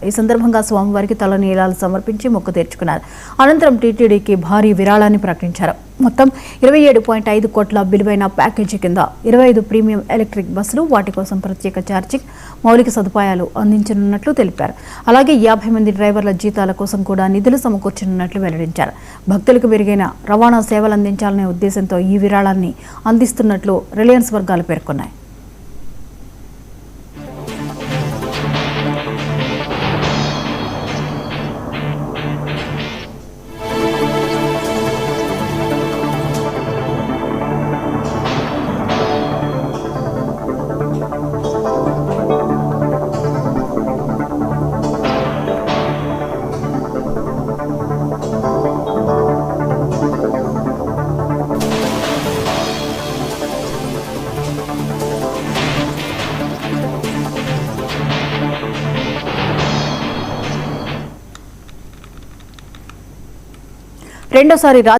ఈ సందర్భంగా స్వామివారికి తలనీలాలు సమర్పించి మొక్కు తీర్చుకున్నారు. అనంతరం టీటీడీకి భారీ విరాళాన్ని ప్రకటించారు. మొత్తం 27.5 కోట్ల విలువైన ప్యాకేజీ కింద 25 ప్రీమియం ఎలక్ట్రిక్ బస్సులు, వాటి కోసం ప్రత్యేక ఛార్జింగ్, మౌలిక సదుపాయాలు అందించనున్నట్లు తెలిపారు. అలాగే 50 మంది డ్రైవర్ల జీతాల కోసం కూడా నిధులు సమకూర్చనున్నట్లు వెల్లడించారు. భక్తులకు మెరుగైన రవాణా సేవలు అందించాలనే ఉద్దేశంతో ఈ విరాళాన్ని అందిస్తున్నట్లు రిలయన్స్ వర్గాలు పేర్కొన్నాయి. రెండోసారి